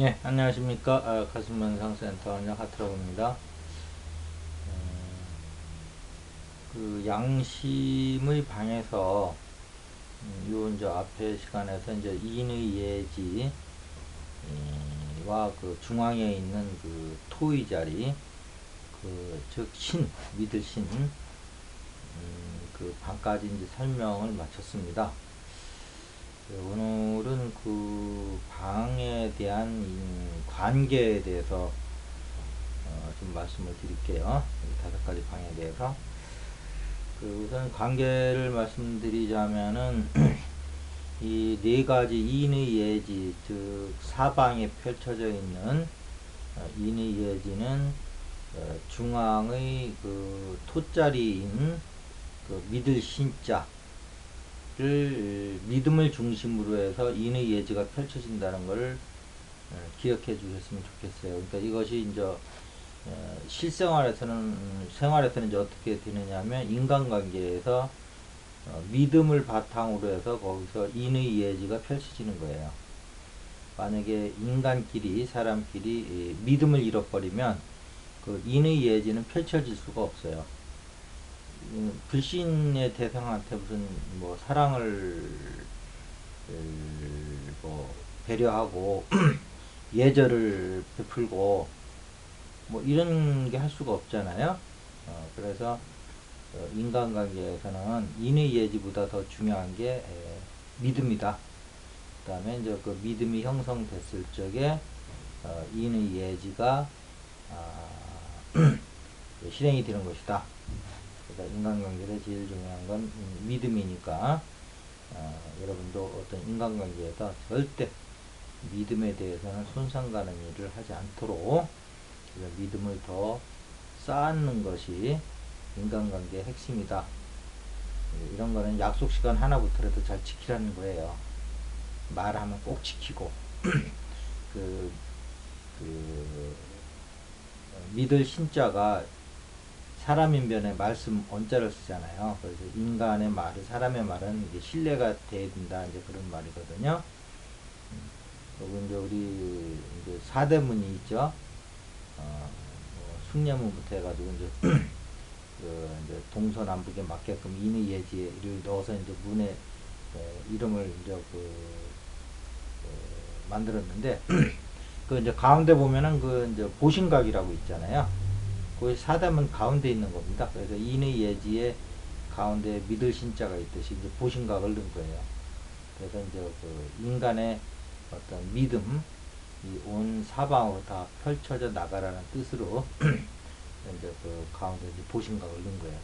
예, 안녕하십니까. 가슴면상센터 원장 하트라고입니다. 그 양심의 방에서 요 이제 앞에 시간에서 이제 인의 예지와 그 중앙에 있는 그 토의 자리, 그 즉 신, 믿을 신, 그 방까지 이제 설명을 마쳤습니다. 오늘은 그 방에 대한 관계에 대해서 좀 말씀을 드릴게요. 이 다섯 가지 방에 대해서. 그 우선 관계를 말씀드리자면은 이 네 가지 인의 예지, 즉 사방에 펼쳐져 있는 인의 예지는 중앙의 그 토자리인 그 믿을 신자를 믿음을 중심으로 해서 인의 예지가 펼쳐진다는 것을 기억해 주셨으면 좋겠어요. 그러니까 이것이 이제 생활에서는 이제 어떻게 되느냐면 인간관계에서 믿음을 바탕으로 해서 거기서 인의 예지가 펼쳐지는 거예요. 만약에 인간끼리 사람끼리 믿음을 잃어버리면 그 인의 예지는 펼쳐질 수가 없어요. 불신의 대상한테 무슨 뭐 사랑을 뭐 배려하고 예절을 베풀고 뭐 이런 게 할 수가 없잖아요. 그래서 인간관계에서는 인의 예지보다 더 중요한 게 믿음이다. 그 다음에 이제 그 믿음이 형성됐을 적에 인의 예지가 실행이 되는 것이다. 그러니까 인간관계에서 제일 중요한 건 믿음이니까 여러분도 어떤 인간관계에서 절대 믿음에 대해서는 손상 가는 일을 하지 않도록 믿음을 더 쌓는 것이 인간관계의 핵심이다. 이런 거는 약속 시간 하나부터라도 잘 지키라는 거예요. 말하면 꼭 지키고 그, 그 믿을 신자가 사람인변에 말씀 언자를 쓰잖아요. 그래서 인간의 말을 사람의 말은 이게 신뢰가 돼야 된다 이제 그런 말이거든요. 그리고 이제 우리 이제 사대문이 있죠. 뭐 숭례문부터 해가지고 이제 그 이제 동서남북에 맞게끔 인의 예지를 넣어서 이제 문에 이름을 이제 만들었는데 그 이제 가운데 보면은 그 이제 보신각이라고 있잖아요. 그 사담은 가운데 있는 겁니다. 그래서 인의 예지에 가운데 믿을 신자가 있듯이 이제 보신각을 넣은 거예요. 그래서 이제 그 인간의 어떤 믿음, 이 온 사방으로 다 펼쳐져 나가라는 뜻으로 이제 그 가운데 이제 보신각을 넣은 거예요.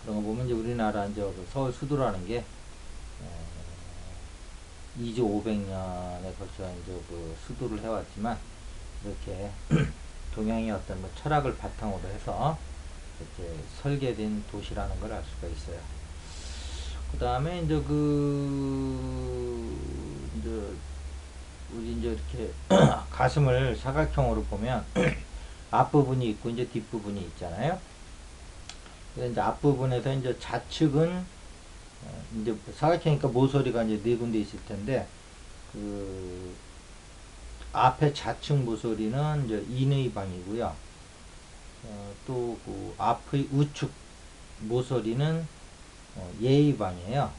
그런 거 보면 이제 우리나라 이제 그 서울 수도라는 게 2조 500년에 걸쳐 이제 그 수도를 해왔지만 이렇게 동양의 어떤 뭐 철학을 바탕으로 해서 이렇게 설계된 도시라는 걸 알 수가 있어요. 그 다음에 이제 이제 우리 이제 이렇게 가슴을 사각형으로 보면 앞부분이 있고 이제 뒷부분이 있잖아요. 그래서 이제 앞부분에서 이제 좌측은 이제 사각형이니까 모서리가 이제 네 군데 있을 텐데 그 앞에 좌측 모서리는 이제 인의 방이고요. 또 그 앞의 우측 모서리는 예의 방이에요.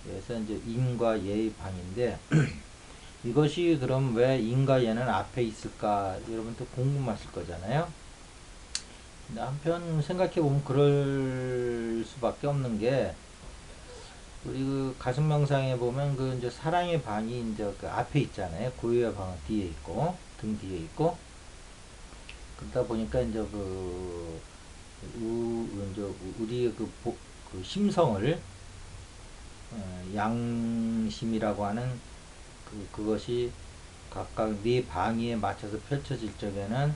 그래서 이제 인과 예의 방인데 이것이 그럼 왜 인과 예는 앞에 있을까 여러분도 궁금하실 거잖아요. 근데 한편 생각해 보면 그럴 수밖에 없는 게 우리 그 가슴 명상에 보면 그 이제 사랑의 방이 이제 그 앞에 있잖아요. 고유의 방은 뒤에 있고 등 뒤에 있고 그러다 보니까 이제 이제 우리의 그 심성을 양심이라고 하는 그것이 각각 네 방위에 맞춰서 펼쳐질 적에는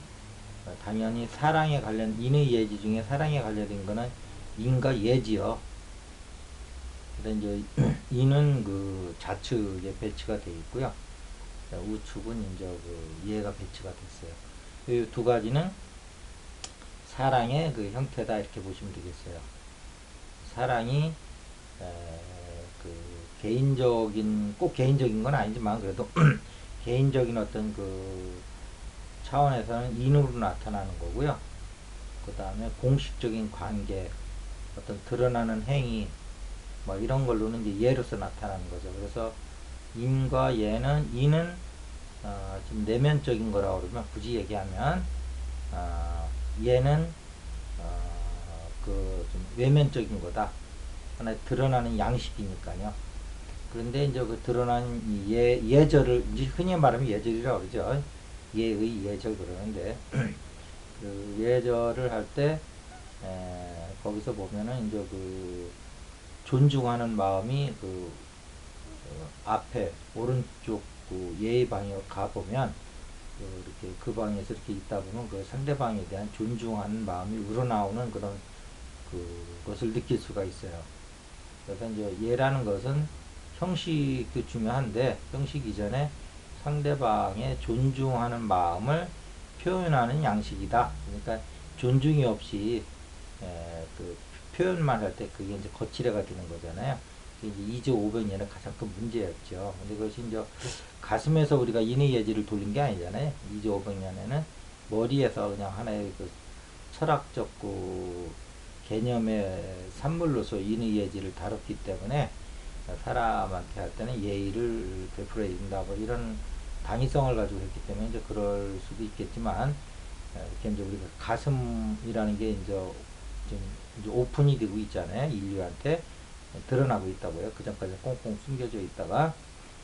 당연히 사랑에 관련 인의 예지 중에 사랑에 관련된 거는 인과 예지요. 그래서 이제 인은 그 좌측에 배치가 되어 있고요. 우측은 이제 그 예가 배치가 됐어요. 이 두 가지는 사랑의 그 형태다 이렇게 보시면 되겠어요. 사랑이 그 개인적인 꼭 개인적인 건 아니지만 그래도 개인적인 어떤 그 차원에서는 인으로 나타나는 거고요. 그 다음에 공식적인 관계, 어떤 드러나는 행위, 뭐 이런 걸로는 이제 예로서 나타나는 거죠. 그래서 인과 예는, 인은 좀 내면적인 거라고 그러면, 굳이 얘기하면 예는 그 좀 외면적인 거다. 하나의 드러나는 양식이니까요. 그런데 이제 그 드러난 예절을 이제 흔히 말하면 예절이라고 그러죠. 예의 예절 그러는데 그 예절을 할 때 거기서 보면은 이제 그 존중하는 마음이 그 앞에 오른쪽 그 예의 방에 가 보면 이렇게 그 방에서 이렇게 있다 보면 그 상대방에 대한 존중하는 마음이 우러나오는 그런 그것을 느낄 수가 있어요. 그래서 이제 예라는 것은 형식도 중요한데 형식 이전에 상대방의 존중하는 마음을 표현하는 양식이다. 그러니까 존중이 없이 그 표현만 할 때 그게 이제 거칠애가 되는 거잖아요. 그게 이제 2조500년의 가장 큰 문제였죠. 근데 그것이 이제 가슴에서 우리가 인의 예지를 돌린 게 아니잖아요. 2조500년에는 머리에서 그냥 하나의 그 철학적 그 개념의 산물로서 인의 예지를 다뤘기 때문에 사람한테 할 때는 예의를 베풀어야 된다. 뭐 이런 당위성을 가지고 했기 때문에 이제 그럴 수도 있겠지만 이렇게 이제 우리가 가슴이라는 게 이제 좀 이제 오픈이 되고 있잖아요. 인류한테 드러나고 있다고요. 그 전까지 꽁꽁 숨겨져 있다가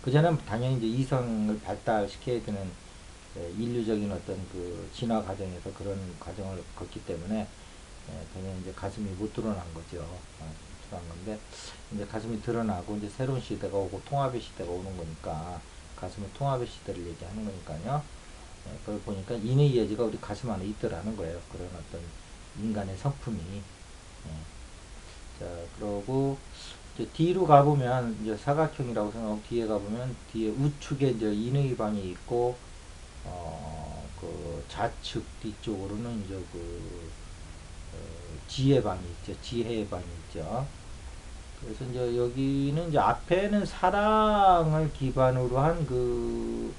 그 전에는 당연히 이제 이성을 발달시켜야 되는 인류적인 어떤 그 진화 과정에서 그런 과정을 걷기 때문에 당연히 이제 가슴이 못 드러난 거죠. 드러난 건데 이제 가슴이 드러나고 이제 새로운 시대가 오고 통합의 시대가 오는 거니까 가슴은 통합의 시대를 얘기하는 거니까요. 그걸 보니까 인의 예지가 우리 가슴 안에 있더라는 거예요. 그런 어떤 인간의 성품이. 자, 그러고 이제 뒤로 가보면 이제 사각형이라고 생각하고 뒤에 가보면 뒤에 우측에 이제 인의 방이 있고 그 좌측 뒤쪽으로는 이제 그 지혜 방이 있죠. 지혜의 방이 있죠. 그래서 이제 여기는 이제 앞에는 사랑을 기반으로 한 그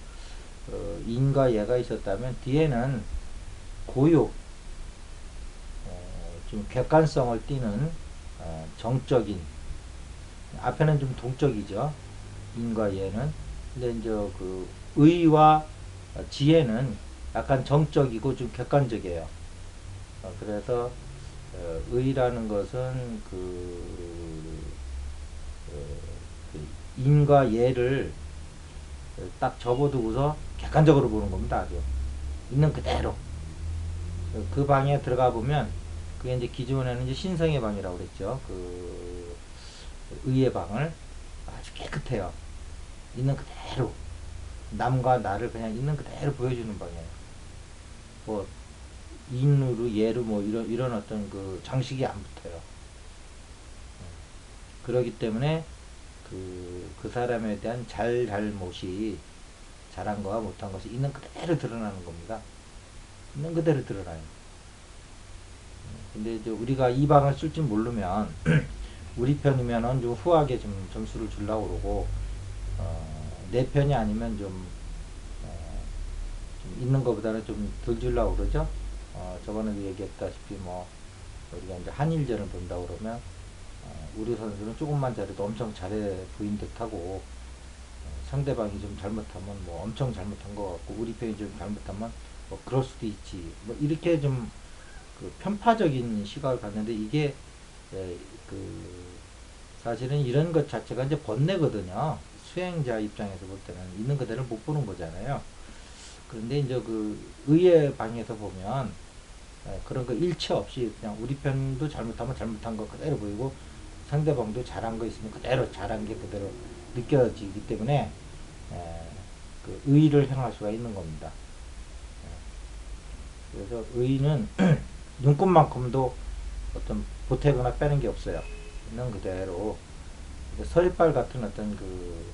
인과 예가 있었다면 뒤에는 고요, 좀 객관성을 띠는 정적인, 앞에는 좀 동적이죠. 인과 예는. 근데 이제 그 의와 지혜는 약간 정적이고 좀 객관적이에요. 그래서 의라는 것은 그 인과 예를 딱 접어두고서 객관적으로 보는 겁니다. 아주 있는 그대로. 그 방에 들어가 보면 그게 이제 기존에는 이제 신성의 방이라고 그랬죠. 그 의의 방을 아주 깨끗해요. 있는 그대로 남과 나를 그냥 있는 그대로 보여주는 방이에요. 뭐 인으로 예로 뭐 이런 어떤 그 장식이 안 붙어요. 그러기 때문에 그 사람에 대한 잘못이 잘한 거와 못한 것이 있는 그대로 드러나는 겁니다. 있는 그대로 드러나요. 근데 이제 우리가 이 방을 쓸 줄 모르면 우리 편이면은 좀 후하게 좀 점수를 주려고 그러고 내 편이 아니면 좀 있는 것보다는 좀 덜 주려고 그러죠. 저번에도 얘기했다시피 뭐 우리가 이제 한일전을 본다 그러면 우리 선수는 조금만 잘해도 엄청 잘해 보인 듯하고 상대방이 좀 잘못하면 뭐 엄청 잘못한 것 같고 우리 편이 좀 잘못하면 뭐 그럴 수도 있지 뭐 이렇게 좀 그 편파적인 시각을 갖는데 이게 그 사실은 이런 것 자체가 이제 번뇌거든요. 수행자 입장에서 볼 때는 있는 그대로 못 보는 거잖아요. 그런데 이제 그 의의 방에서 보면 그런 거 일체 없이 그냥 우리 편도 잘못하면 잘못한 거 그대로 보이고 상대방도 잘한 거 있으면 그대로 잘한 게 그대로 느껴지기 때문에 그 의를 행할 수가 있는 겁니다. 그래서 의는 눈꽃만큼도 어떤 보태거나 빼는 게 없어요. 있는 그대로 서리빨 같은 어떤 그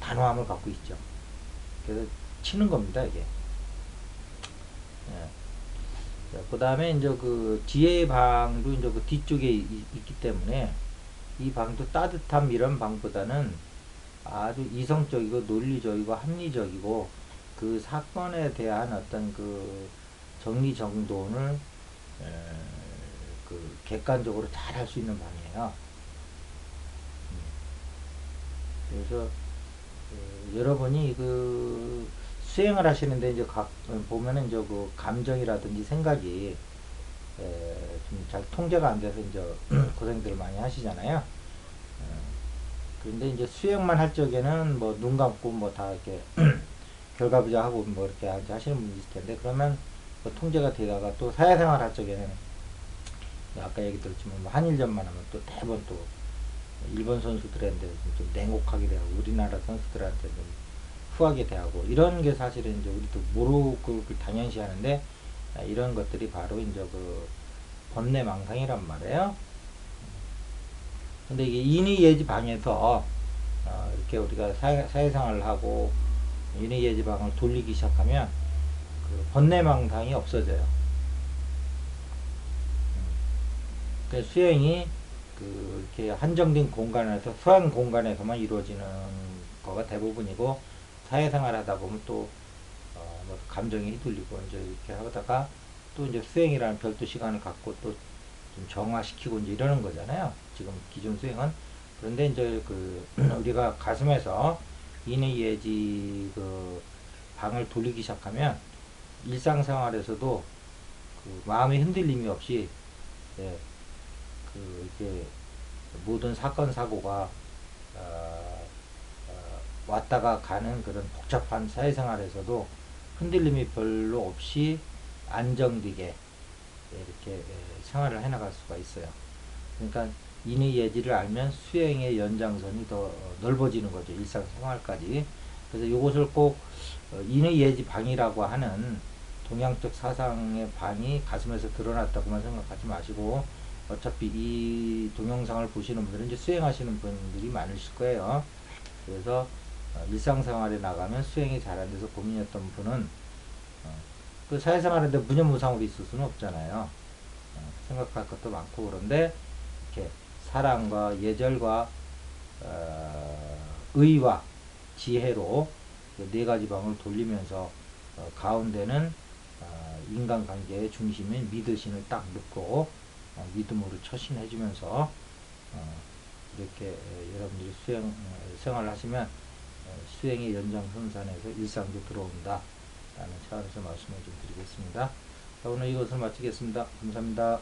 단호함을 갖고 있죠. 그래서 치는 겁니다, 이게. 그 다음에 이제 그 지혜의 방도 이제 그 뒤쪽에 있기 때문에 이 방도 따뜻함 이런 방보다는 아주 이성적이고 논리적이고 합리적이고 그 사건에 대한 어떤 그 정리정돈을 그 객관적으로 잘 할 수 있는 방이에요. 그래서 여러분이 그 수행을 하시는데 이제 보면은 이제 그 감정이라든지 생각이 좀 잘 통제가 안 돼서 이제 고생들 많이 하시잖아요. 그런데 이제 수행만 할 적에는 뭐 눈 감고 뭐 다 이렇게 결과부자하고 뭐 이렇게 하시는 분이 있을 텐데, 그러면 뭐 통제가 되다가 또 사회생활 할 적에는 아까 얘기 들었지만 뭐 한일전만 하면 또 대부분 또 일본 선수들한테 좀 냉혹하게 대하고 우리나라 선수들한테 좀 후하게 대하고 이런 게 사실은 이제 우리도 모르고 그걸 당연시 하는데, 이런 것들이 바로 이제 그 번뇌망상이란 말이에요. 근데 이게 인의예지방에서 이렇게 우리가 사회생활을 하고 인의예지방을 돌리기 시작하면 그 번뇌망상이 없어져요. 그 수행이 그 이렇게 한정된 공간에서 소한 공간에서만 이루어지는 거가 대부분이고, 사회생활 하다 보면 또 뭐 감정이 휘둘리고 이제 이렇게 하다가 또 이제 수행이라는 별도 시간을 갖고 또 좀 정화시키고 이제 이러는 거잖아요. 지금 기존 수행은. 그런데 이제 그 우리가 가슴에서 인의예지 그 방을 돌리기 시작하면 일상생활에서도 그 마음의 흔들림이 없이, 예, 그 이게 모든 사건 사고가 왔다가 가는 그런 복잡한 사회생활에서도 흔들림이 별로 없이 안정되게 이렇게 생활을 해나갈 수가 있어요. 그러니까 인의 예지를 알면 수행의 연장선이 더 넓어지는 거죠. 일상생활까지. 그래서 이것을 꼭 인의 예지 방이라고 하는 동양적 사상의 방이 가슴에서 드러났다고만 생각하지 마시고, 어차피 이 동영상을 보시는 분들은 이제 수행하시는 분들이 많으실 거예요. 그래서 일상생활에 나가면 수행이 잘 안 돼서 고민이었던 분은 그 사회생활인데 무념무상으로 있을 수는 없잖아요. 생각할 것도 많고. 그런데 이렇게 사랑과 예절과 의와 지혜로 네 가지 방을 돌리면서 가운데는 인간관계의 중심인 믿으신을 딱 넣고 믿음으로 처신해주면서 이렇게 여러분들이 생활을 하시면 수행의 연장선상에서 일상도 들어온다 라는 차원에서 말씀을 좀 드리겠습니다. 자, 오늘 이것을 마치겠습니다. 감사합니다.